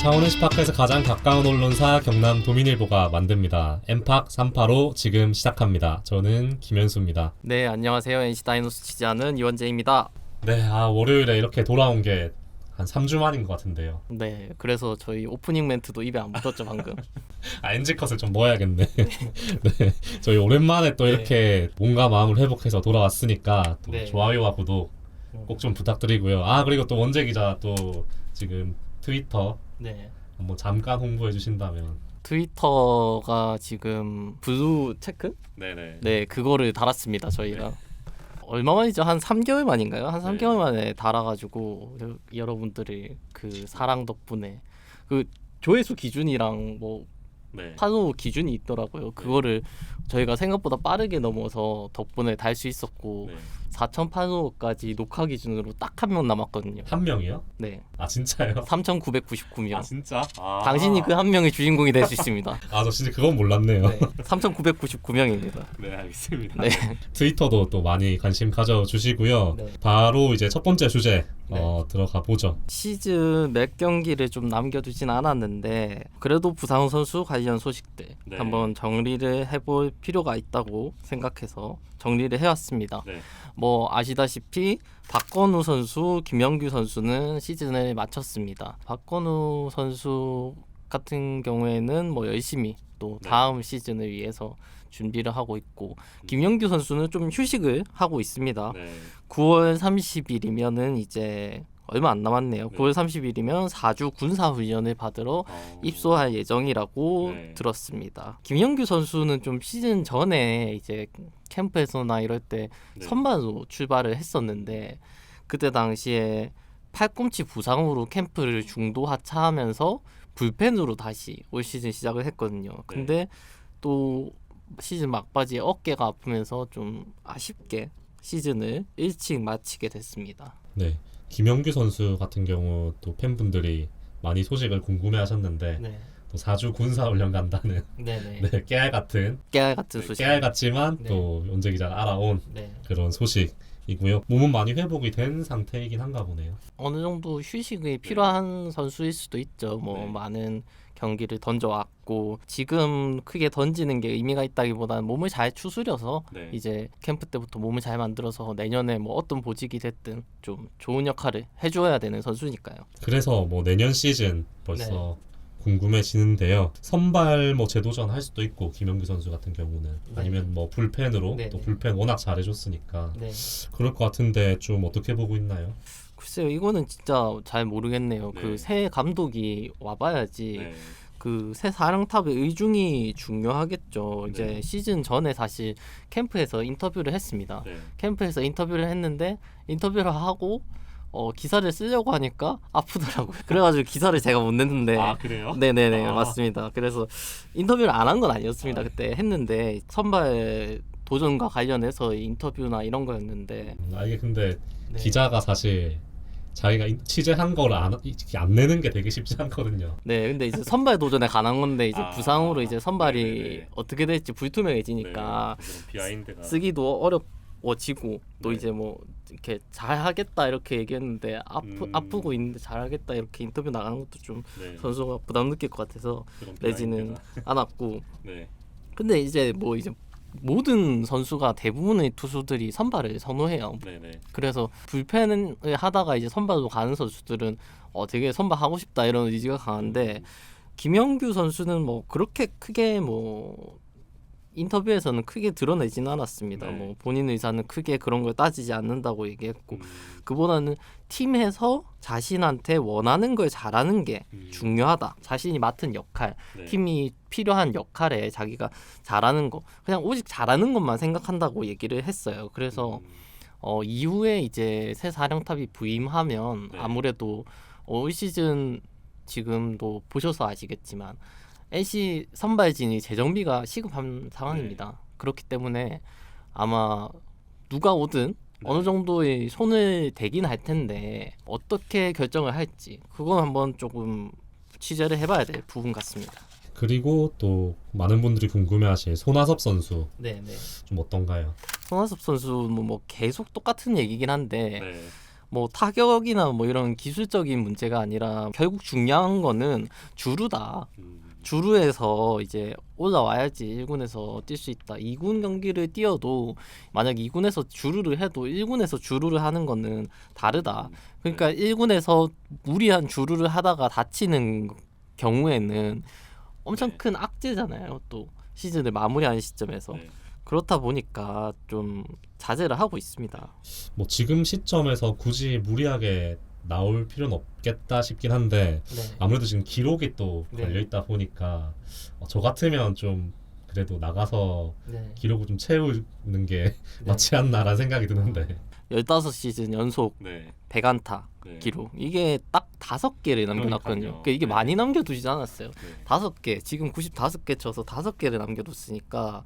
창원 NC파크에서 가장 가까운 언론사 경남 도민일보가 만듭니다. 엠팍 385 지금 시작합니다. 저는 김현수입니다. 네, 안녕하세요. NC 다이노스 취재하는 이원재입니다. 네, 월요일에 이렇게 돌아온 게 한 3주 만인 것 같은데요. 네, 그래서 저희 오프닝 멘트도 입에 안 붙었죠 방금. NG컷을 좀 넣어야겠네. 네, 저희 오랜만에 또 이렇게 몸과 마음을 회복해서 돌아왔으니까 또 네. 좋아요와 구독 꼭 좀 부탁드리고요. 그리고 또 원재 기자 또 지금 트위터 네. 한번 잠깐 홍보해 주신다면. 트위터가 지금 블루 체크? 네네. 네, 그거를 달았습니다 저희가. 얼마 만이죠? 한 3개월 만인가요? 한 3개월 만에 달아가지고 여러분들의 그 사랑 덕분에 그 조회수 기준이랑 뭐 네. 판호 기준이 있더라고요. 그거를 저희가 생각보다 빠르게 넘어서 덕분에 달 수 있었고 네. 4천 판호까지 녹화 기준으로 딱 한 명 남았거든요. 한 명이요? 네, 진짜요? 3,999명. 진짜? 당신이 그 한 명의 주인공이 될 수 있습니다. 저 진짜 그건 몰랐네요. 네, 3,999명입니다. 네, 알겠습니다. 네. 트위터도 또 많이 관심 가져주시고요. 네. 바로 이제 첫 번째 주제 네. 들어가 보죠. 시즌 몇 경기를 좀 남겨두진 않았는데 그래도 부상 선수 관련 소식들 네. 한번 정리를 해볼 필요가 있다고 생각해서 정리를 해왔습니다. 네. 뭐 아시다시피 박건우 선수, 김영규 선수는 시즌을 마쳤습니다. 박건우 선수 같은 경우에는 뭐 열심히 또 네. 다음 시즌을 위해서 준비를 하고 있고 김영규 선수는 좀 휴식을 하고 있습니다. 네. 9월 30일이면은 이제 얼마 안 남았네요. 네. 9월 30일이면 4주 군사 훈련을 받으러 입소할 예정이라고 네. 들었습니다. 김영규 선수는 좀 시즌 전에 이제 캠프에서나 이럴 때 네. 선발로 출발을 했었는데 그때 당시에 팔꿈치 부상으로 캠프를 중도 하차하면서 불펜으로 다시 올 시즌 시작을 했거든요. 근데 또 시즌 막바지에 어깨가 아프면서 좀 아쉽게 시즌을 일찍 마치게 됐습니다. 네. 김영규 선수 같은 경우 또 팬분들이 많이 소식을 궁금해하셨는데 네, 또 4주 군사훈련 간다는 네네. 네, 깨알 같은 깨알 같은 소식. 깨알 같지만 네. 또 원재 기자가 알아온 네. 그런 소식이고요. 몸은 많이 회복이 된 상태이긴 한가 보네요. 어느 정도 휴식이 필요한 선수일 수도 있죠. 뭐 네. 많은 경기를 던져왔고 지금 크게 던지는 게 의미가 있다기보다는 몸을 잘 추스려서 네. 이제 캠프 때부터 몸을 잘 만들어서 내년에 뭐 어떤 보직이 됐든 좀 좋은 역할을 해줘야 되는 선수니까요. 그래서 뭐 내년 시즌 벌써 궁금해지는데요. 선발 뭐 재도전 할 수도 있고 김영규 선수 같은 경우는 아니면 뭐 불펜으로 네. 또 불펜 워낙 잘해줬으니까 네. 그럴 것 같은데 좀 어떻게 보고 있나요? 글쎄요, 이거는 진짜 잘 모르겠네요. 네. 그 새 감독이 와봐야지 네. 그 새 사령탑의 의중이 중요하겠죠. 네. 이제 시즌 전에 사실 캠프에서 인터뷰를 했습니다. 네. 캠프에서 인터뷰를 했는데 인터뷰를 하고 기사를 쓰려고 하니까 아프더라고요. 그래가지고 기사를 제가 못 냈는데. 그래요? 네네네, 맞습니다. 그래서 인터뷰를 안 한 건 아니었습니다. 네. 그때 했는데 선발 도전과 관련해서 인터뷰나 이런 거였는데. 이게 근데 네. 기자가 사실 자기가 취재한 거를 안 내는 게 되게 쉽지 않거든요. 네, 근데 이제 선발 도전에 관한 건데 이제 부상으로 이제 선발이 네네네. 어떻게 될지 불투명해지니까 그런 비하인드가 쓰기도 어려워지고 또 네. 이제 뭐 이렇게 잘하겠다 이렇게 얘기했는데 아프고 있는데 잘하겠다 이렇게 인터뷰 나가는 것도 좀 네. 선수가 부담 느낄 것 같아서 그런 내지는 비하인드가. 않았고. 네. 근데 이제 뭐 이제 모든 선수가 대부분의 투수들이 선발을 선호해요. 네네. 그래서 불펜을 하다가 이제 선발로 가는 선수들은 되게 선발하고 싶다 이런 의지가 강한데 김영규 선수는 뭐 그렇게 크게 뭐 인터뷰에서는 크게 드러내지는 않았습니다. 네. 뭐 본인 의사는 크게 그런 걸 따지지 않는다고 얘기했고 그보다는 팀에서 자신한테 원하는 걸 잘하는 게 중요하다. 자신이 맡은 역할, 네. 팀이 필요한 역할에 자기가 잘하는 거, 그냥 오직 잘하는 것만 생각한다고 얘기를 했어요. 그래서 이후에 이제 새 사령탑이 부임하면 네. 아무래도 올 시즌 지금도 보셔서 아시겠지만 NC 선발진이 재정비가 시급한 상황입니다. 그렇기 때문에 아마 누가 오든 어느 정도의 손을 대긴 할 텐데 어떻게 결정을 할지 그건 한번 조금 취재를 해봐야 될 부분 같습니다. 그리고 또 많은 분들이 궁금해하실 손아섭 선수 네네. 좀 어떤가요? 손아섭 선수는 뭐 계속 똑같은 얘기긴 한데 뭐 타격이나 뭐 이런 기술적인 문제가 아니라 결국 중요한 거는 주루다. 주루에서 이제 올라와야지 1군에서 뛸 수 있다. 2군 경기를 뛰어도 만약 2군에서 주루를 해도 1군에서 주루를 하는 거는 다르다. 그러니까 1군에서 무리한 주루를 하다가 다치는 경우에는 엄청 네. 큰 악재잖아요. 또 시즌을 마무리하는 시점에서. 네. 그렇다 보니까 좀 자제를 하고 있습니다. 뭐 지금 시점에서 굳이 무리하게 나올 필요는 없겠다 싶긴 한데 네. 아무래도 지금 기록이 또 네. 걸려있다 보니까 저 같으면 좀 그래도 나가서 네. 기록을 좀 채우는 게 네. 맞지 않나라는 생각이 드는데 15시즌 연속 네. 100안타 네. 기록. 이게 딱 5개를 남겨놨거든요. 그러니까요. 그러니까 이게 네. 많이 남겨두지 않았어요. 네. 5개, 지금 95개 쳐서 5개를 남겨뒀으니까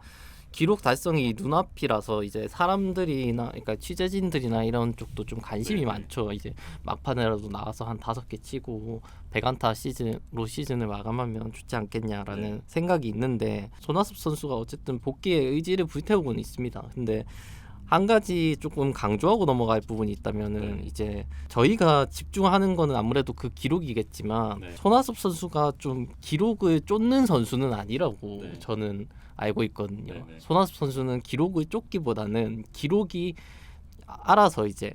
기록 달성이 눈앞이라서 이제 사람들이나 그러니까 취재진들이나 이런 쪽도 좀 관심이 네. 많죠. 이제 막판에라도 나와서 한 5개 치고 100안타 시즌으로 시즌을 마감하면 좋지 않겠냐라는 네. 생각이 있는데 손아섭 선수가 어쨌든 복귀의 의지를 불태우고는 있습니다. 근데 한 가지 조금 강조하고 넘어갈 부분이 있다면은 네. 이제 저희가 집중하는 거는 아무래도 그 기록이겠지만 네. 손아섭 선수가 좀 기록을 쫓는 선수는 아니라고 네. 저는 알고 있거든요. 네, 네. 손아섭 선수는 기록을 쫓기보다는 기록이 알아서 이제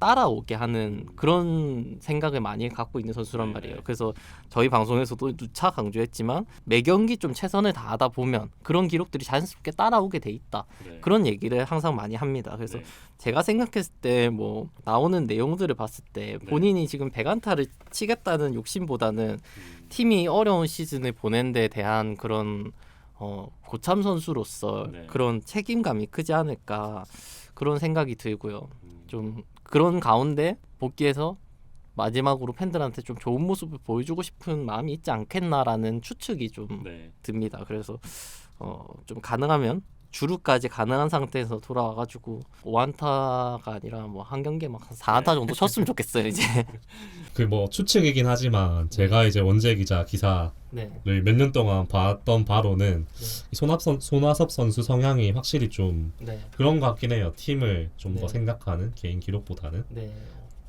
따라오게 하는 그런 생각을 많이 갖고 있는 선수란 네, 말이에요. 네. 그래서 저희 방송에서도 누차 강조했지만 매 경기 좀 최선을 다하다 보면 그런 기록들이 자연스럽게 따라오게 돼 있다. 네. 그런 얘기를 항상 많이 합니다. 그래서 네. 제가 생각했을 때 뭐 나오는 내용들을 봤을 때 네. 본인이 지금 100안타를 치겠다는 욕심보다는 음. 팀이 어려운 시즌을 보낸 데 대한 그런 고참 선수로서 네. 그런 책임감이 크지 않을까 그런 생각이 들고요. 음. 좀 그런 가운데 복귀해서 마지막으로 팬들한테 좀 좋은 모습을 보여주고 싶은 마음이 있지 않겠나라는 추측이 좀 네. 듭니다. 그래서 좀 가능하면 주루까지 가능한 상태에서 돌아와가지고 5안타가 아니라 뭐 한 경기에 막 4안타 정도 쳤으면 좋겠어요. 이제. 그 뭐 추측이긴 하지만 제가 이제 원재 기자 기사를 네. 몇 년 동안 봤던 바로는 이 손아섭 선수 성향이 확실히 좀 네. 그런 것 같긴 해요. 팀을 좀 더 네. 생각하는 개인 기록보다는. 네.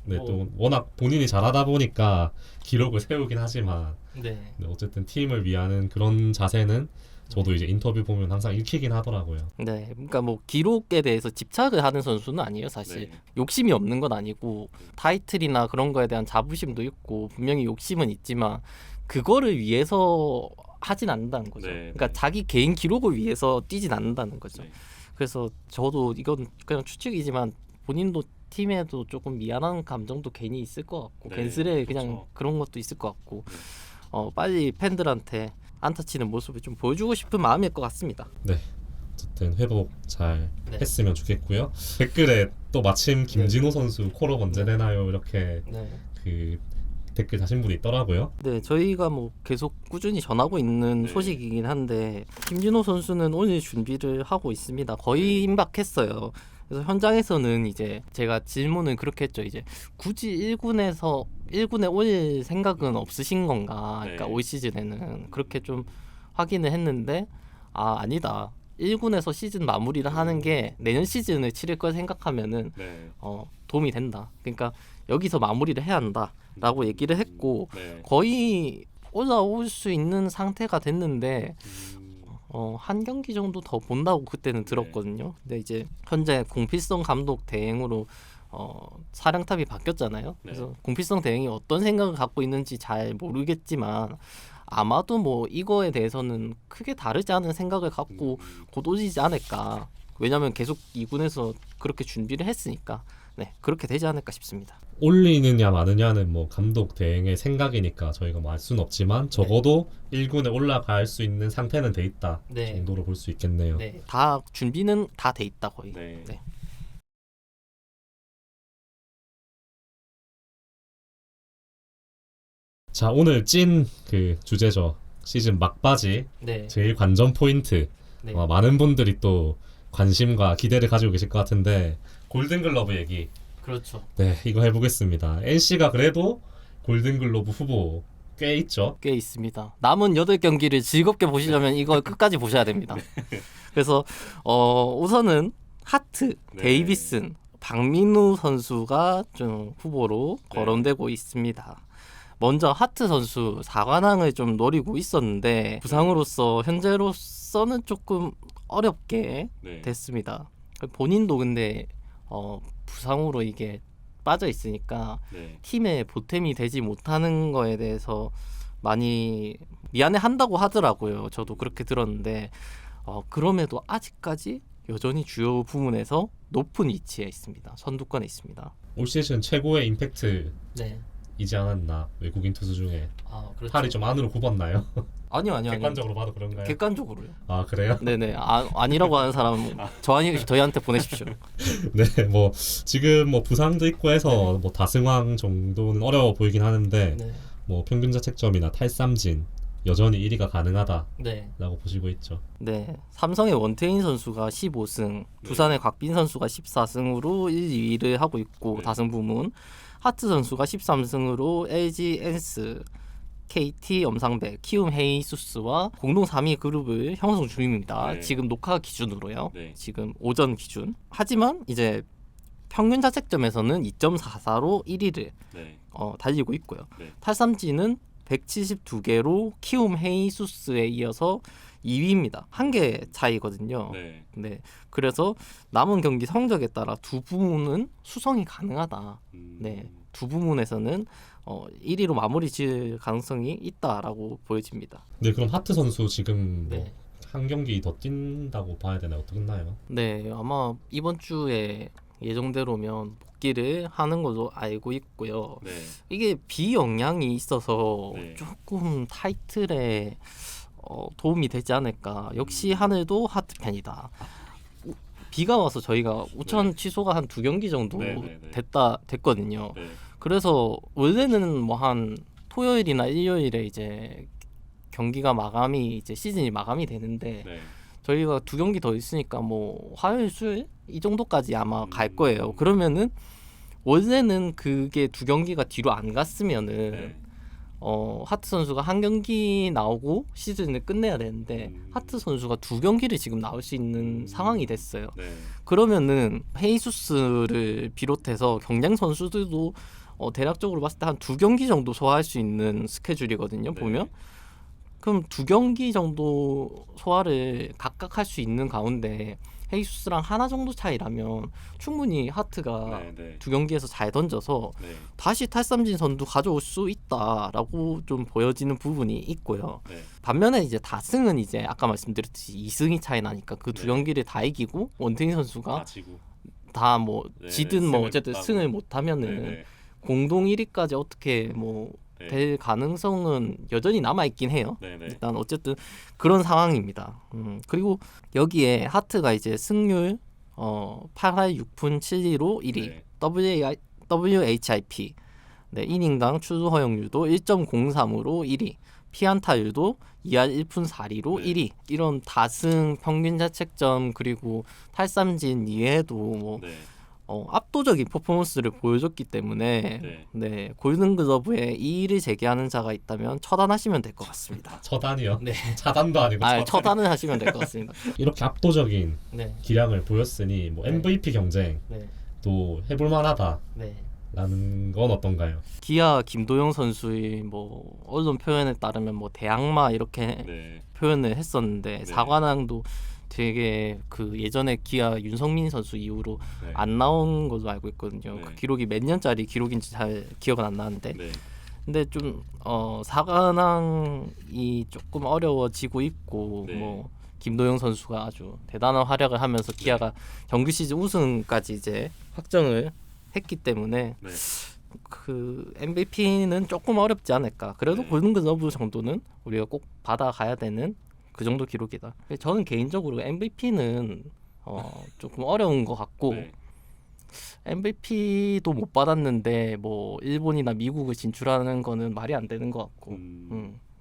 네, 또 워낙 본인이 잘하다 보니까 기록을 세우긴 하지만 네. 네, 어쨌든 팀을 위하는 그런 자세는 저도 이제 인터뷰 보면 항상 읽히긴 하더라고요. 네. 그러니까 뭐 기록에 대해서 집착을 하는 선수는 아니에요, 사실. 네. 욕심이 없는 건 아니고 타이틀이나 그런 거에 대한 자부심도 있고 분명히 욕심은 있지만 그거를 위해서 하진 않는다는 거죠. 네, 그러니까 네. 자기 개인 기록을 위해서 뛰진 않는다는 거죠. 네. 그래서 저도 이건 그냥 추측이지만 본인도 팀에도 조금 미안한 감정도 괜히 있을 것 같고 네, 괜스레 그냥 그렇죠. 그런 것도 있을 것 같고 네. 빨리 팬들한테 안타 치는 모습을 좀 보여주고 싶은 마음일 것 같습니다. 네, 어쨌든 회복 잘 네. 했으면 좋겠고요. 댓글에 또 마침 김진호 선수 콜업 언제 네. 되나요? 이렇게 네. 그 댓글 다신 분이 있더라고요. 네, 저희가 뭐 계속 꾸준히 전하고 있는 네. 소식이긴 한데 김진호 선수는 오늘 준비를 하고 있습니다. 거의 임박했어요. 그래서 현장에서는 이제 제가 질문을 그렇게 했죠. 이제 굳이 1군에 올 생각은 없으신 건가? 그러니까 네. 올 시즌에는 그렇게 좀 확인을 했는데 아니다. 1군에서 시즌 마무리를 하는 게 내년 시즌을 치를 걸 생각하면은 네. 도움이 된다. 그러니까 여기서 마무리를 해야 한다라고 얘기를 했고 네. 거의 올라올 수 있는 상태가 됐는데 음. 한 경기 정도 더 본다고 그때는 들었거든요. 근데 이제 현재 공필성 감독 대행으로 사령탑이 바뀌었잖아요. 그래서 공필성 대행이 어떤 생각을 갖고 있는지 잘 모르겠지만 아마도 뭐 이거에 대해서는 크게 다르지 않은 생각을 갖고 곧 오지지 않을까. 왜냐하면 계속 2군에서 그렇게 준비를 했으니까 네 그렇게 되지 않을까 싶습니다. 올리느냐 마느냐는 뭐 감독 대행의 생각이니까 저희가 뭐 알 수는 없지만 적어도 1군에 올라갈 수 있는 상태는 돼 있다 네. 정도로 볼 수 있겠네요. 네, 다 준비는 다 돼 있다 거의. 네. 네. 자, 오늘 찐 그 주제죠. 시즌 막바지 네. 제일 관전 포인트. 네. 많은 분들이 또 관심과 기대를 가지고 계실 것 같은데 골든글러브 얘기. 그렇죠. 네, 이거 해보겠습니다. NC가 그래도 골든글러브 후보 꽤 있죠. 꽤 있습니다. 남은 8경기를 즐겁게 보시려면 이걸 끝까지 보셔야 됩니다. 그래서 우선은 하트, 네. 데이비슨, 박민우 선수가 좀 후보로 네. 거론되고 있습니다. 먼저 하트 선수 4관왕을 좀 노리고 있었는데 부상으로서 현재로서는 조금 어렵게 네. 됐습니다. 본인도 근데 부상으로 이게 빠져 있으니까 네. 팀에 보탬이 되지 못하는 거에 대해서 많이 미안해 한다고 하더라고요. 저도 그렇게 들었는데 그럼에도 아직까지 여전히 주요 부문에서 높은 위치에 있습니다. 선두권에 있습니다. 올 시즌 최고의 임팩트 네. 이지 않았나 외국인 투수 중에. 그렇죠. 팔이 좀 안으로 굽었나요? 아니요. 객관적으로 봐도 그런가요? 객관적으로요. 아 그래요? 네네. 아니라고 하는 사람 저희한테 보내십시오. 네, 뭐 지금 뭐 부상도 있고 해서 뭐 다승왕 정도는 어려워 보이긴 하는데 네. 뭐 평균 자책점이나 탈삼진 여전히 1위가 가능하다라고 네. 보시고 있죠. 네. 삼성의 원태인 선수가 15승, 두산의 곽빈 선수가 14승으로 1, 2위를 하고 있고 네. 다승 부문. 하트 선수가 13승으로 LG 엔스, KT 염상백, 키움 헤이수스와 공동 3위 그룹을 형성 중입니다. 네. 지금 녹화 기준으로요. 네. 지금 오전 기준. 하지만 이제 평균 자책점에서는 2.44로 1위를 네. 달리고 있고요. 네. 탈삼진은 172개로 키움 헤이수스에 이어서 2위입니다. 한 개 차이거든요. 네. 네. 그래서 남은 경기 성적에 따라 두 부문은 수성이 가능하다. 네. 두 부문에서는 1위로 마무리 지을 가능성이 있다라고 보여집니다. 네, 그럼 하트 선수 지금 네. 뭐 한 경기 더 뛴다고 봐야 되나요? 어떻나요? 네, 아마 이번 주에 예정대로면 복귀를 하는 걸로 알고 있고요. 네. 이게 비영향이 있어서 네. 조금 타이틀에 도움이 되지 않을까. 역시 하늘도 하트 편이다. 비가 와서 저희가 우천 취소가 한 2경기 정도 네, 네, 네. 됐거든요. 네. 그래서 원래는 뭐 한 토요일이나 일요일에 이제 경기가 마감이 이제 시즌이 마감이 되는데 네. 저희가 2경기 더 있으니까 뭐 화요일 수요일 이 정도까지 아마 갈 거예요. 그러면은 원래는 그게 2경기가 뒤로 안 갔으면은 네. 하트 선수가 한 경기 나오고 시즌을 끝내야 되는데 하트 선수가 2경기를 지금 나올 수 있는 상황이 됐어요. 네. 그러면은 헤이수스를 비롯해서 경량 선수들도 대략적으로 봤을 때 한 2경기 정도 소화할 수 있는 스케줄이거든요. 네. 보면 그럼 2경기 정도 소화를 각각 할 수 있는 가운데 헤이수스랑 하나 정도 차이라면 충분히 하트가 네. 네. 2경기에서 잘 던져서 네. 다시 탈삼진 선두 가져올 수 있다라고 좀 보여지는 부분이 있고요. 네. 반면에 이제 다승은 이제 아까 말씀드렸듯이 2승이 차이 나니까 그 2경기를 다 이기고 원태인 선수가 지고. 다 뭐 네, 지든 뭐 승을 어쨌든 못하고. 승을 못하면은 네. 공동 1위까지 어떻게 뭐 네. 될 가능성은 여전히 남아 있긴 해요. 네. 네. 일단 어쨌든 그런 상황입니다. 그리고 여기에 하트가 이제 승률 8할 6푼 7리로 1위, 네. WHIP 네, 이닝당 추수 허용률도 1.03으로 1위, 피안타율도 2할 1푼 4리로 네. 1위. 이런 다승 평균 자책점 그리고 탈삼진 이외에도 뭐 네. 압도적인 퍼포먼스를 보여줬기 때문에 네. 네, 골든글러브에 이의를 제기하는 자가 있다면 처단하시면 될 것 같습니다. 처단이요? 네. 차단도 아니고 처단. 처단을 하시면 될 것 같습니다. 이렇게 압도적인 네, 기량을 보였으니 뭐 네. MVP 경쟁도 네, 해볼 만하다라는 네. 건 어떤가요? 기아 김도영 선수의 뭐 언론 표현에 따르면 뭐 대항마 이렇게 네. 표현을 했었는데 네. 사관왕도 되게 그 예전에 기아 윤성민 선수 이후로 네. 안 나온 걸로 알고 있거든요. 네. 그 기록이 몇 년짜리 기록인지 잘 기억은 안 나는데 네. 근데 좀 사관왕이 조금 어려워지고 있고 네. 뭐 김도영 선수가 아주 대단한 활약을 하면서 기아가 정규 시즌 우승까지 이제 확정을 했기 때문에 네. 그 MVP는 조금 어렵지 않을까. 그래도 네. 골든글러브 정도는 우리가 꼭 받아가야 되는 그 정도 기록이다. 저는 개인적으로 MVP는 조금 어려운 것 같고 네. MVP도 못 받았는데 뭐 일본이나 미국을 진출하는 거는 말이 안 되는 것 같고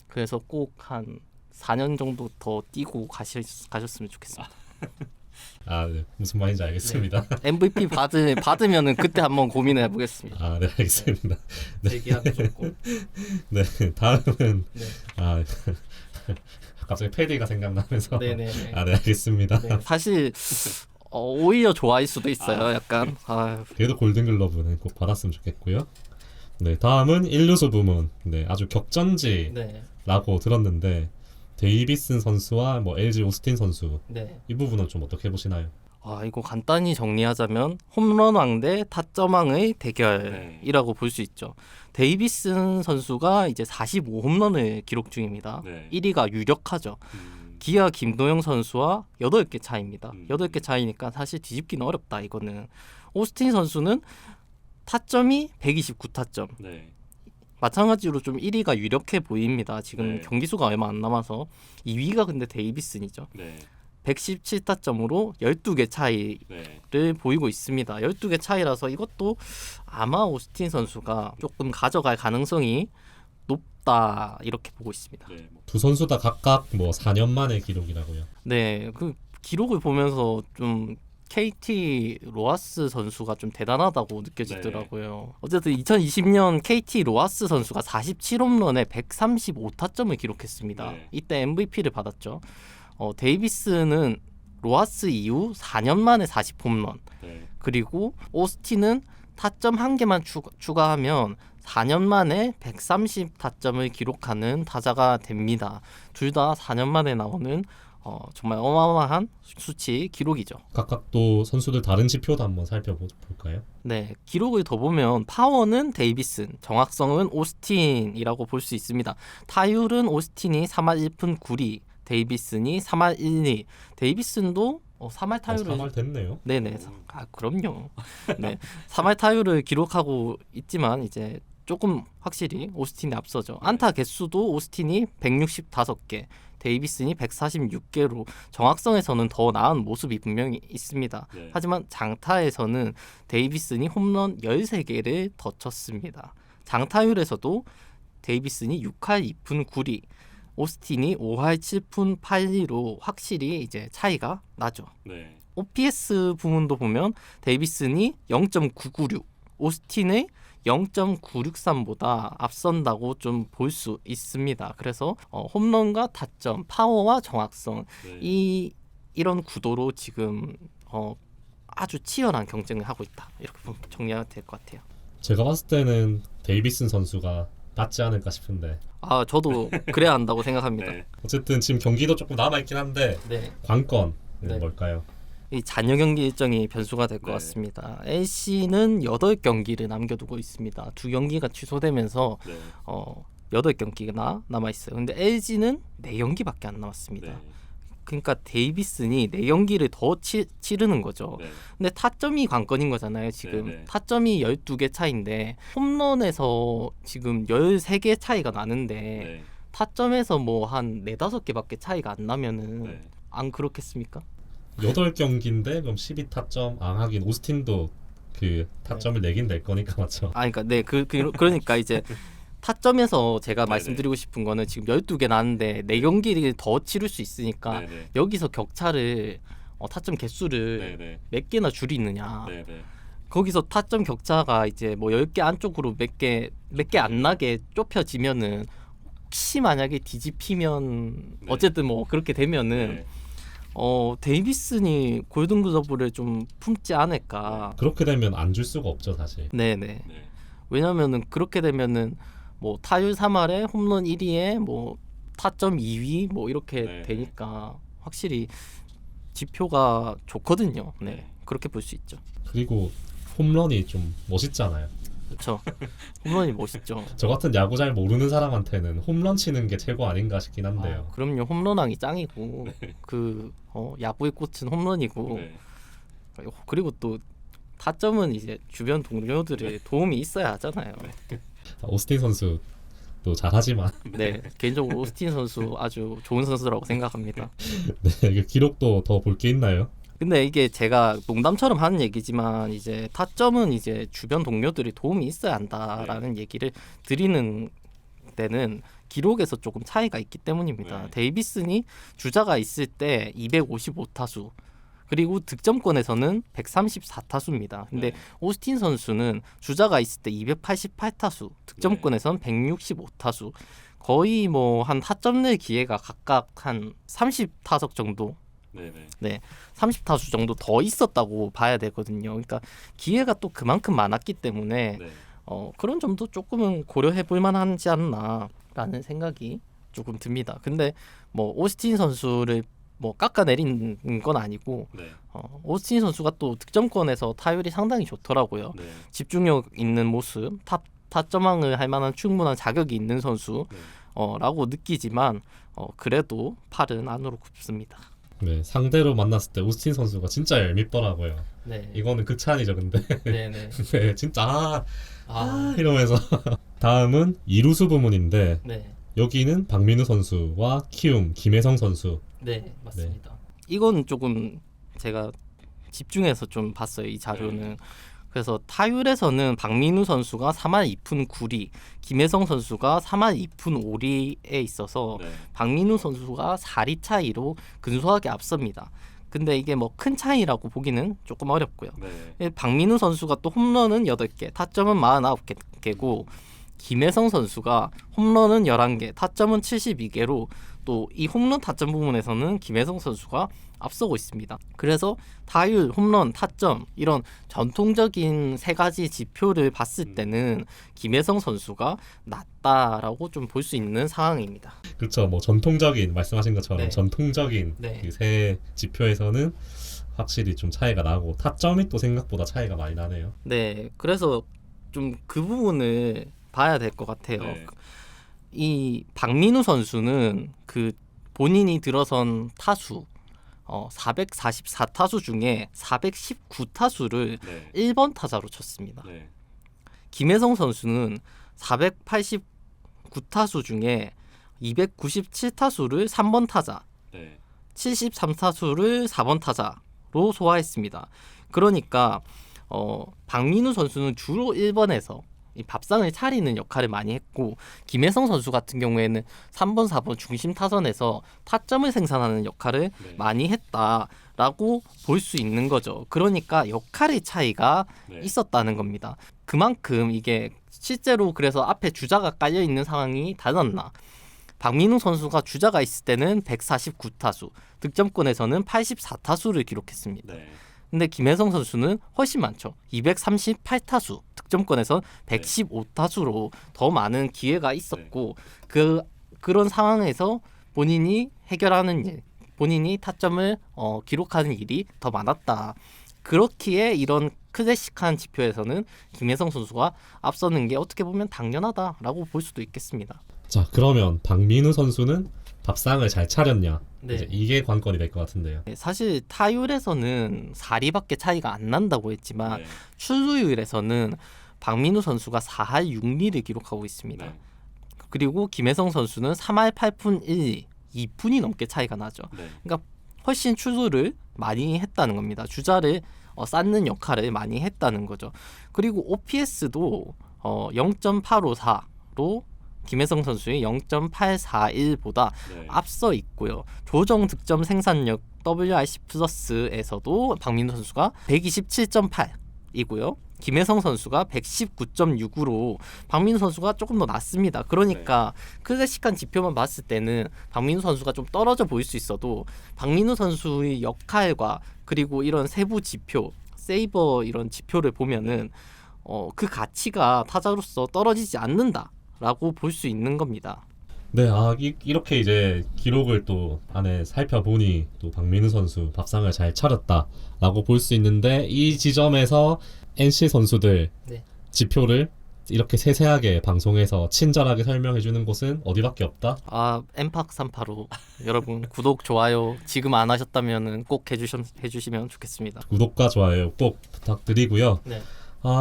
그래서 꼭 한 4년 정도 더 뛰고 가셨으면 좋겠습니다. 아, 네. 무슨 말인지 알겠습니다. MVP 받으면은 그때 한번 고민을 해보겠습니다. 아, 네, 알겠습니다. 네. 제기하고 좋고. 네, 다음은 네. 갑자기 패디가 생각나면서 네네. 아, 네, 알겠습니다. 네, 사실 오히려 좋아할 수도 있어요. 약간. 아유. 그래도 골든글러브는 꼭 받았으면 좋겠고요. 네, 다음은 인류수 부문. 네, 아주 격전지라고 네. 들었는데 데이비슨 선수와 뭐 LG 오스틴 선수 네. 이 부분은 좀 어떻게 보시나요? 이거 간단히 정리하자면 홈런왕 대 타점왕의 대결이라고 볼 수 있죠. 데이비슨 선수가 이제 45홈런을 기록 중입니다. 네. 1위가 유력하죠. 기아 김도영 선수와 8개 차이입니다. 음. 8개 차이니까 사실 뒤집기는 어렵다 이거는. 오스틴 선수는 타점이 129타점. 네. 마찬가지로 좀 1위가 유력해 보입니다. 지금 네. 경기 수가 얼마 안 남아서 2위가 근데 데이비슨이죠. 네. 117타점으로 12개 차이를 네. 보이고 있습니다. 12개 차이라서 이것도 아마 오스틴 선수가 조금 가져갈 가능성이 높다 이렇게 보고 있습니다. 네. 두 선수 다 각각 뭐 4년 만의 기록이라고요. 네, 그 기록을 보면서 좀 KT 로하스 선수가 좀 대단하다고 느껴지더라고요. 어쨌든 2020년 KT 로하스 선수가 47홈런에 135타점을 기록했습니다. 네. 이때 MVP를 받았죠. 데이비스는 로하스 이후 4년 만에 40홈런. 네. 그리고 오스틴은 타점 1개만 추가하면 4년 만에 130타점을 기록하는 타자가 됩니다. 둘 다 4년 만에 나오는 정말 어마어마한 수치 기록이죠. 각각 또 선수들 다른 지표도 한번 살펴볼까요? 네, 기록을 더 보면 파워는 데이비슨, 정확성은 오스틴이라고 볼 수 있습니다. 타율은 오스틴이 3할 1푼 9리, 데이비슨이 3할 1리. 데이비슨도 3할 타율을 3할 됐네요. 네네. 그럼요. 네. 3할 타율을 기록하고 있지만 이제 조금 확실히 오스틴이 앞서죠. 안타 개수도 오스틴이 165개, 데이비슨이 146개로 정확성에서는 더 나은 모습이 분명히 있습니다. 네. 하지만 장타에서는 데이비슨이 홈런 13개를 더 쳤습니다. 장타율에서도 데이비슨이 6할 2푼 9리, 오스틴이 5할 7푼 8리로 확실히 이제 차이가 나죠. 네. OPS 부문도 보면 데이비슨이 0.996, 오스틴의 0.963보다 앞선다고 좀 볼 수 있습니다. 그래서 홈런과 타점, 파워와 정확성 네. 이런 구도로 지금 아주 치열한 경쟁을 하고 있다. 이렇게 정리가 될 것 같아요. 제가 봤을 때는 데이비슨 선수가 낫지 않을까 싶은데. 저도 그래야 한다고 생각합니다. 네. 어쨌든 지금 경기도 조금 남아 있긴 한데 네. 관건은 네. 뭘까요? 이 잔여 경기 일정이 변수가 될 것 네. 같습니다. LC는 8경기를 남겨두고 있습니다. 2경기가 취소되면서 네. 8경기가 남아 있어요. 근데 LG는 4경기밖에 안 남았습니다. 네. 그러니까 데이비슨이 4경기를 더 치르는 거죠. 네. 근데 타점이 관건인 거잖아요. 지금 네. 타점이 12개 차인데 홈런에서 지금 13개 차이가 나는데 네. 타점에서 뭐 한 4-5개밖에 차이가 안 나면은 네. 안 그렇겠습니까? 8경기인데 그럼 12타점 하긴 오스틴도 그 타점을 내긴 낼 거니까 맞죠? 그러니까 네, 그러니까 이제 타점에서 제가 네네. 말씀드리고 싶은 거는 지금 12개 나는데 4경기를 더 치를 수 있으니까 네네. 여기서 격차를 타점 개수를 네네. 몇 개나 줄이느냐. 네네. 거기서 타점 격차가 이제 뭐 10개 안쪽으로 몇 개 안 나게 좁혀지면은 혹시 만약에 뒤집히면 네. 어쨌든 뭐 그렇게 되면은 네. 데이비슨이 골든글러브를 좀 품지 않을까. 그렇게 되면 안 줄 수가 없죠 사실. 네네. 네. 왜냐면은 그렇게 되면은 뭐 타율 3할에 홈런 1위에 뭐 타점 2위 뭐 이렇게 네. 되니까 확실히 지표가 좋거든요. 네. 네. 그렇게 볼 수 있죠. 그리고 홈런이 좀 멋있잖아요. 그렇죠. 홈런이 멋있죠. 저 같은 야구 잘 모르는 사람한테는 홈런 치는 게 최고 아닌가 싶긴 한데요. 그럼요. 홈런왕이 짱이고 그 야구의 꽃은 홈런이고 네. 그리고 또 타점은 이제 주변 동료들의 도움이 있어야 하잖아요. 오스틴 선수도 잘하지만 네, 개인적으로 오스틴 선수 아주 좋은 선수라고 생각합니다. 네, 이게 기록도 더 볼 게 있나요? 근데 이게 제가 농담처럼 하는 얘기지만 이제 타점은 이제 주변 동료들이 도움이 있어야 한다라는 얘기를 드리는 데는 기록에서 조금 차이가 있기 때문입니다. 네. 데이비슨이 주자가 있을 때 255타수 그리고 득점권에서는 134타수입니다. 근데 네. 오스틴 선수는 주자가 있을 때 288타수, 득점권에서는 165타수. 거의 뭐 한 타점 낼 기회가 각각 한 30타석 정도 네, 30타수 정도 더 있었다고 봐야 되거든요. 그러니까 기회가 또 그만큼 많았기 때문에 그런 점도 조금은 고려해 볼 만하지 않나라는 생각이 조금 듭니다. 근데 뭐 오스틴 선수를 뭐 깎아내린 건 아니고 오스틴 선수가 또 득점권에서 타율이 상당히 좋더라고요. 집중력 있는 모습, 타점왕을 할 만한 충분한 자격이 있는 선수 라고 느끼지만 그래도 팔은 안으로 굽습니다. 네, 상대로 만났을 때 오스틴 선수가 진짜 얄밉더라고요. 네. 이거는 극찬이죠, 근데. 네네. 네, 진짜 이러면서 다음은 이루수 부문인데 네. 여기는 박민우 선수와 키움 김혜성 선수. 네, 맞습니다. 이건 조금 제가 집중해서 좀 봤어요, 이 자료는. 그래서 타율에서는 박민우 선수가 3할 2푼 9리, 김혜성 선수가 3할 2푼 5리에 있어서 박민우 선수가 4리 차이로 근소하게 앞섭니다. 근데 이게 뭐 큰 차이라고 보기는 조금 어렵고요. 박민우 선수가 또 홈런은 8개, 타점은 49개고 김혜성 선수가 홈런은 11개, 타점은 72개로 또 이 홈런 타점 부분에서는 김혜성 선수가 앞서고 있습니다. 그래서 타율, 홈런, 타점 이런 전통적인 세 가지 지표를 봤을 때는 김혜성 선수가 낫다라고 좀 볼 수 있는 상황입니다. 그렇죠. 뭐 전통적인 말씀하신 것처럼 네. 전통적인 네. 그 세 지표에서는 확실히 좀 차이가 나고 타점이 또 생각보다 차이가 많이 나네요. 네, 그래서 좀 그 부분을 봐야 될 것 같아요. 이 박민우 선수는 그 본인이 들어선 타수 444타수 중에 419타수를 1번 타자로 쳤습니다. 김혜성 선수는 489타수 중에 297타수를 3번 타자, 73타수를 4번 타자로 소화했습니다. 그러니까 박민우 선수는 주로 1번에서 이 밥상을 차리는 역할을 많이 했고 김혜성 선수 같은 경우에는 3번, 4번 중심 타선에서 타점을 생산하는 역할을 많이 했다라고 볼 수 있는 거죠. 그러니까 역할의 차이가 있었다는 겁니다. 그만큼 이게 실제로 그래서 앞에 주자가 깔려 있는 상황이 달랐나. 박민우 선수가 주자가 있을 때는 149타수, 득점권에서는 84타수를 기록했습니다. 근데 김혜성 선수는 훨씬 많죠. 238타수, 득점권에서 115타수로 더 많은 기회가 있었고 그런 상황에서 본인이 해결하는 일, 본인이 타점을 기록하는 일이 더 많았다. 그렇기에 이런 클래식한 지표에서는 김혜성 선수가 앞서는 게 어떻게 보면 당연하다라고 볼 수도 있겠습니다. 자, 그러면 박민우 선수는 밥상을 잘 차렸냐? 네. 이제 이게 관건이 될 것 같은데요. 사실 타율에서는 4리밖에 차이가 안 난다고 했지만 출루율에서는 박민우 선수가 4할 6리를 기록하고 있습니다. 그리고 김혜성 선수는 3할 8푼 1리, 2푼이 넘게 차이가 나죠. 그러니까 훨씬 출루를 많이 했다는 겁니다. 주자를 쌓는 역할을 많이 했다는 거죠. 그리고 OPS도 0.854로 김혜성 선수의 0.841보다 앞서 있고요. 조정 득점 생산력 WRC 플러스에서도 박민우 선수가 127.8이고요. 김혜성 선수가 119.6으로 박민우 선수가 조금 더 낮습니다. 그러니까 클래식한 지표만 봤을 때는 박민우 선수가 좀 떨어져 보일 수 있어도 박민우 선수의 역할과 그리고 이런 세부 지표, 세이버 이런 지표를 보면은 그 가치가 타자로서 떨어지지 않는다라고 볼 수 있는 겁니다. 네, 이렇게 이제 기록을 또 안에 살펴보니 또 박민우 선수 밥상을 잘 차렸다라고 볼 수 있는데 이 지점에서 NC 선수들 지표를 이렇게 세세하게 방송에서 친절하게 설명해 주는 곳은 어디밖에 없다? 엠팍 385 여러분 구독, 좋아요 지금 안 하셨다면 꼭 해주시면 좋겠습니다. 구독과 좋아요 꼭 부탁드리고요. 네.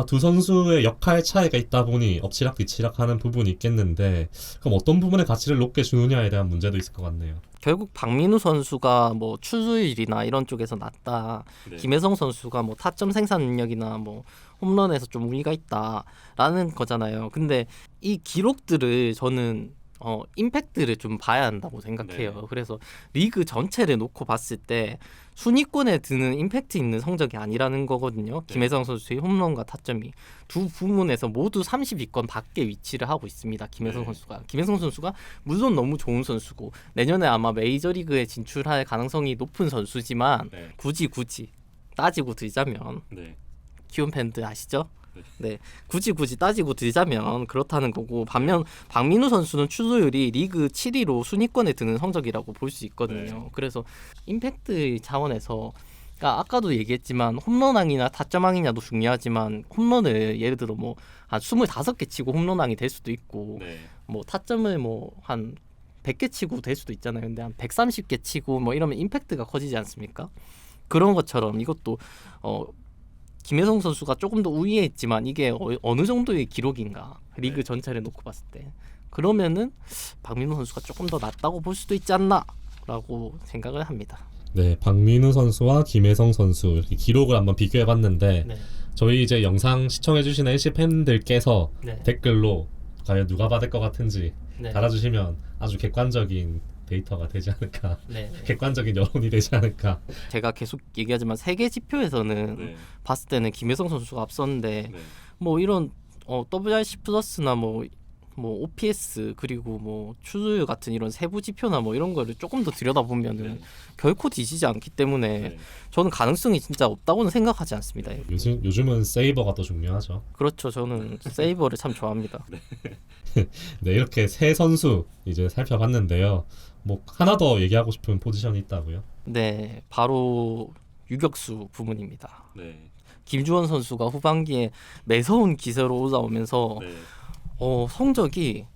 두 선수의 역할 차이가 있다 보니 엎치락뒤치락 하는 부분이 있겠는데 그럼 어떤 부분에 가치를 높게 주느냐에 대한 문제도 있을 것 같네요. 결국 박민우 선수가 뭐 출루율이나 이런 쪽에서 낫다. 김혜성 선수가 뭐 타점 생산 능력이나 뭐 홈런에서 좀 우위가 있다라는 거잖아요. 근데 이 기록들을 저는 임팩트를 좀 봐야 한다고 생각해요. 네. 그래서 리그 전체를 놓고 봤을 때 순위권에 드는 임팩트 있는 성적이 아니라는 거거든요. 네. 김혜성 선수의 홈런과 타점이 두 부문에서 모두 30위권 밖에 위치를 하고 있습니다. 김혜성 네. 선수가. 김혜성 선수가 물론 너무 좋은 선수고 내년에 아마 메이저리그에 진출할 가능성이 높은 선수지만 네. 굳이 따지고 들자면 네. 키움 팬들 아시죠? 네. 네, 굳이 따지고 들자면 그렇다는 거고, 반면 박민우 선수는 추수율이 리그 7위로 순위권에 드는 성적이라고 볼 수 있거든요. 네. 그래서 임팩트 차원에서, 그러니까 아까도 얘기했지만 홈런왕이나 타점왕이냐도 중요하지만, 홈런을 예를 들어 뭐 한 25개 치고 홈런왕이 될 수도 있고, 네. 뭐 타점을 뭐 한 100개 치고 될 수도 있잖아요. 근데 한 130개 치고 뭐 이러면 임팩트가 커지지 않습니까? 그런 것처럼 이것도 김혜성 선수가 조금 더 우위에 있지만 이게 어느 정도의 기록인가, 리그 네. 전체를 놓고 봤을 때 그러면은 박민우 선수가 조금 더 낫다고 볼 수도 있지 않나라고 생각을 합니다. 네, 박민우 선수와 김혜성 선수 이렇게 기록을 한번 비교해봤는데 네. 저희 이제 영상 시청해주시는 NC 팬들께서 네. 댓글로 과연 누가 받을 것 같은지 네. 달아주시면 아주 객관적인 데이터가 되지 않을까, 네. 객관적인 여론이 되지 않을까. 제가 계속 얘기하지만 세계 지표에서는 네. 봤을 때는 김혜성 선수가 앞섰는데 네. 뭐 이런 WRC 플러스나 뭐 OPS 그리고 뭐 추수율 같은 이런 세부 지표나 뭐 이런 거를 조금 더 들여다보면은 네. 결코 뒤지지 않기 때문에 네. 저는 가능성이 진짜 없다고는 생각하지 않습니다. 요즘은 세이버가 더 중요하죠. 그렇죠. 저는 세이버를 참 좋아합니다. 네, 이렇게 세 선수 이제 살펴봤는데요. 뭐 하나 더 얘기하고 싶은 포지션이 있다고요? 네, 바로 유격수 부문입니다. 네. 김주원 선수가 후반기에 매서운 기세로 올라오면서 네. 성적이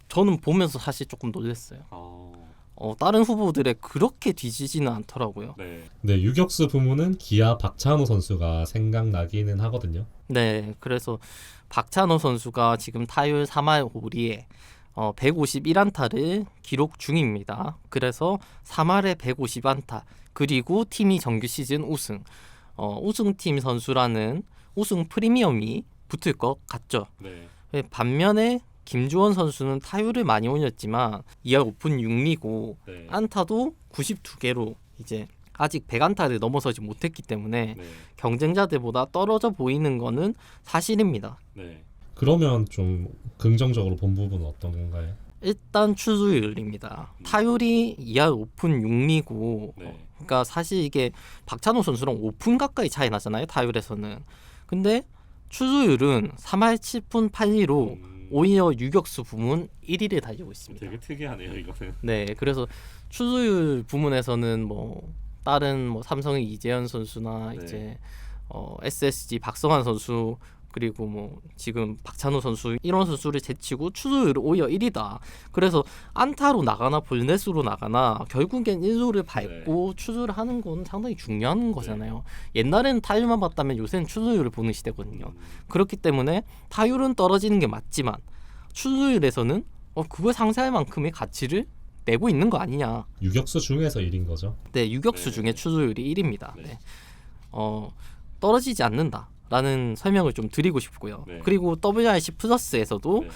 저는 보면서 사실 조금 놀랐어요. 다른 후보들의 그렇게 뒤지지는 않더라고요. 네. 네, 유격수 부문은 기아 박찬호 선수가 생각나기는 하거든요. 네, 그래서 박찬호 선수가 지금 타율 3할 5리에 151안타를 기록 중입니다. 그래서 3할에 150안타, 그리고 팀이 정규 시즌 우승, 우승팀 선수라는 우승 프리미엄이 붙을 것 같죠. 네. 반면에 김주원 선수는 타율을 많이 올렸지만 2할 오픈 6리고 네. 안타도 92개로 이제 아직 100안타를 넘어서지 못했기 때문에 네. 경쟁자들보다 떨어져 보이는 거는 사실입니다. 네. 그러면 좀 긍정적으로 본 부분은 어떤 건가요? 일단 추수율입니다. 타율이 2할 오픈 6리고 네. 그러니까 사실 이게 박찬호 선수랑 5푼 가까이 차이 나잖아요. 타율에서는. 근데 추수율은 3할 7푼 8리로 오히려 유격수 부문 1위를 달리고 있습니다. 되게 특이하네요, 이거는. 네, 그래서 추수율 부문에서는 뭐 다른 뭐 삼성의 이재현 선수나 네. 이제 SSG 박성환 선수, 그리고 뭐 지금 박찬호 선수 이런 선수를 제치고 추수율이 오히려 1위다. 그래서 안타로 나가나 볼넷으로 나가나 결국엔 1루를 밟고 추수를 하는 건 상당히 중요한 거잖아요. 옛날에는 타율만 봤다면 요새는 추수율을 보는 시대거든요. 그렇기 때문에 타율은 떨어지는 게 맞지만 추수율에서는 그걸 상쇄할 만큼의 가치를 내고 있는 거 아니냐. 유격수 중에서 1인 거죠. 네, 유격수 네. 중에 추수율이 1위입니다. 네. 네. 떨어지지 않는다 라는 설명을 좀 드리고 싶고요. 네. 그리고 WRC 플러스에서도 네.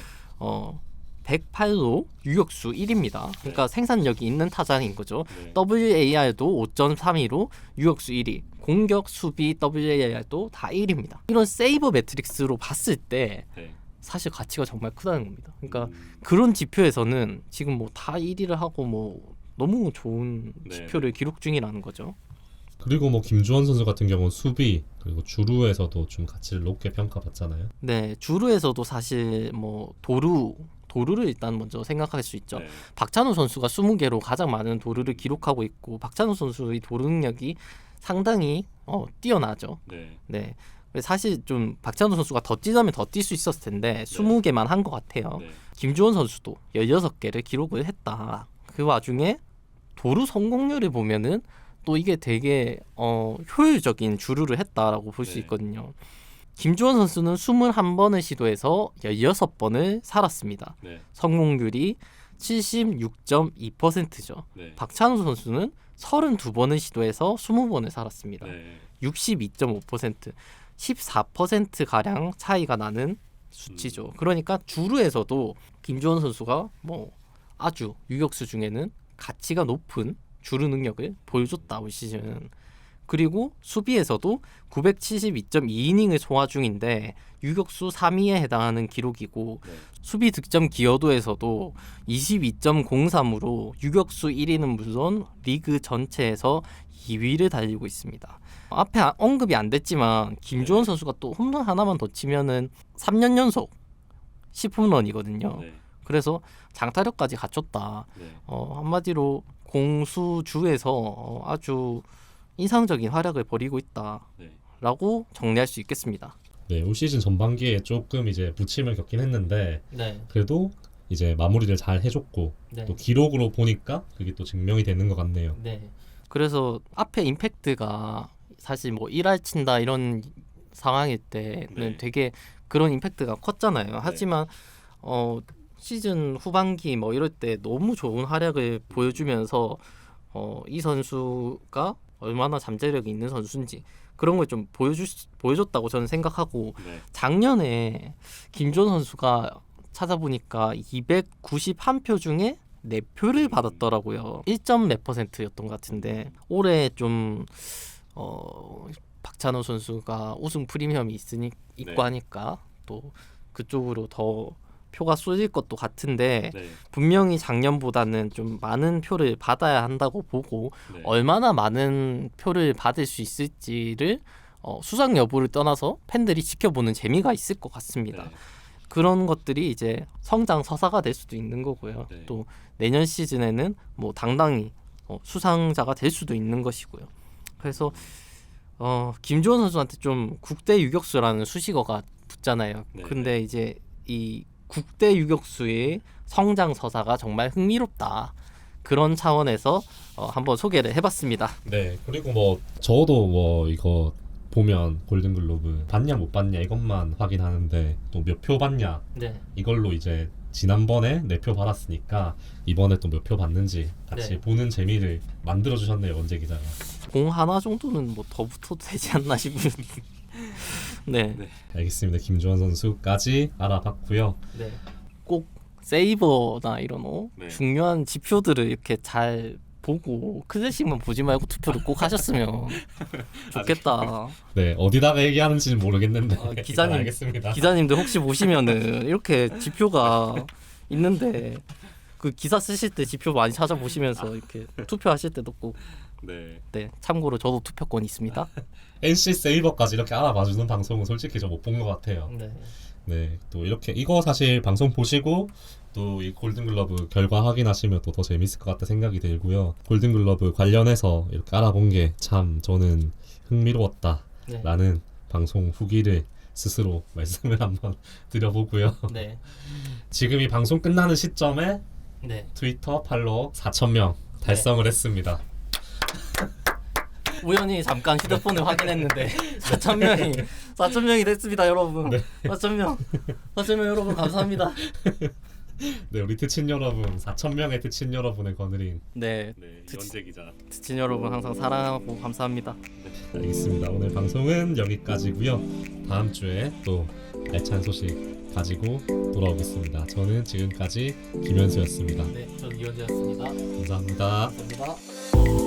108로 유격수 1위입니다. 그러니까 생산력이 있는 타자인 거죠. 네. WAR도 5.32로 유격수 1위, 공격, 수비, WAR도 다 1위입니다. 이런 세이버 매트릭스로 봤을 때 네. 사실 가치가 정말 크다는 겁니다. 그러니까 음. 그런 지표에서는 지금 뭐 다 1위를 하고 뭐 너무 좋은 네. 지표를 기록 중이라는 거죠. 그리고 뭐 김주원 선수 같은 경우는 수비 그리고 주루에서도 좀 가치를 높게 평가받잖아요. 네, 주루에서도 사실 뭐 도루를 일단 먼저 생각할 수 있죠. 네. 박찬호 선수가 20개로 가장 많은 도루를 기록하고 있고, 박찬호 선수의 도루 능력이 상당히 뛰어나죠. 네. 네. 사실 좀 박찬호 선수가 더 뛰자면 더 뛸 수 있었을 텐데 20개만 한 것 같아요. 네. 김주원 선수도 16개를 기록을 했다. 그 와중에 도루 성공률을 보면은 또 이게 되게 효율적인 주루를 했다라고 볼 수 네. 있거든요. 김주원 선수는 21번을 시도해서 16번을 살았습니다. 네. 성공률이 76.2%죠. 네. 박찬호 선수는 32번을 시도해서 20번을 살았습니다. 네. 62.5%, 14% 가량 차이가 나는 수치죠. 그러니까 주루에서도 김주원 선수가 뭐 아주 유격수 중에는 가치가 높은 주루 능력을 보여줬다 올 시즌. 그리고 수비에서도 972.2이닝을 소화 중인데 유격수 3위에 해당하는 기록이고 수비 득점 기여도에서도 22.03으로 유격수 1위는 물론 리그 전체에서 2위를 달리고 있습니다. 앞에 언급이 안 됐지만 김주원 선수가 또 홈런 하나만 더 치면은 3년 연속 10홈런이거든요. 그래서 장타력까지 갖췄다. 한마디로 공수주에서 아주 인상적인 활약을 벌이고 있다라고 정리할 수 있겠습니다. 네, 올 시즌 전반기에 조금 이제 부침을 겪긴 했는데 네. 그래도 이제 마무리를 잘 해줬고 네. 또 기록으로 보니까 그게 또 증명이 되는 것 같네요. 네. 그래서 앞에 임팩트가 사실 뭐 1할 친다 이런 상황일 때는 되게 그런 임팩트가 컸잖아요. 하지만 시즌 후반기 뭐 이럴 때 너무 좋은 활약을 보여주면서 이 선수가 얼마나 잠재력이 있는 선수인지 그런 걸 좀 보여줬다고 저는 생각하고 작년에 김주원 선수가 찾아보니까 291표 중에 4표를 받았더라고요. 1점 몇 %였던 것 같은데 올해 좀 박찬호 선수가 우승 프리미엄이 있고 하니까 또 그쪽으로 더 표가 쏠릴 것도 같은데 분명히 작년보다는 좀 많은 표를 받아야 한다고 보고 얼마나 많은 표를 받을 수 있을지를 수상 여부를 떠나서 팬들이 지켜보는 재미가 있을 것 같습니다. 그런 것들이 이제 성장 서사가 될 수도 있는 거고요. 또 내년 시즌에는 뭐 당당히 수상자가 될 수도 있는 것이고요. 그래서 김주원 선수한테 좀 국대 유격수라는 수식어가 붙잖아요. 근데 이제 이 국대 유격수의 성장 서사가 정말 흥미롭다. 그런 차원에서 한번 소개를 해봤습니다. 네, 그리고 뭐 저도 뭐 이거 보면 골든글로브 받냐 못 받냐 이것만 확인하는데 또 몇 표 받냐 이걸로 이제 지난번에 4표 받았으니까 이번에 또 몇 표 받는지 같이 보는 재미를 만들어주셨네요, 원재 기자가. 공 하나 정도는 뭐 더 붙어도 되지 않나 싶은. 네. 알겠습니다. 김주원 선수까지 알아봤고요. 꼭 세이버나 이런 중요한 지표들을 이렇게 잘 보고 클래식만 보지 말고 투표를 꼭 하셨으면 좋겠다. 네, 어디다가 얘기하는지는 모르겠는데 기자님, 알겠습니다. 기자님들 혹시 보시면은 이렇게 지표가 있는데 그 기사 쓰실 때 지표 많이 찾아보시면서 이렇게 투표하실 때도 꼭 참고로 저도 투표권 있습니다. NC 세이버까지 이렇게 알아봐주는 방송은 솔직히 저 못 본 것 같아요. 네, 또 이렇게 이거 사실 방송 보시고 또 이 골든글러브 결과 확인하시면 또 더 재밌을 것 같다 생각이 들고요. 골든글러브 관련해서 이렇게 알아본 게 참 저는 흥미로웠다라는 방송 후기를 스스로 말씀을 한번 드려보고요. 지금 이 방송 끝나는 시점에 트위터 팔로워 4,000명 달성을 했습니다. 우연히 잠깐 휴대폰을 확인했는데 4,000명이 됐습니다, 여러분. 4,000명 여러분 감사합니다. 네, 우리 트친 여러분, 4,000명의 트친 여러분의 거느린 원재 기자. 트친 여러분 항상 사랑하고 감사합니다. 알겠습니다. 오늘 방송은 여기까지고요. 다음 주에 또 알찬 소식 가지고 돌아오겠습니다. 저는 지금까지 김현수였습니다. 저는 이현재였습니다. 감사합니다. 감사합니다.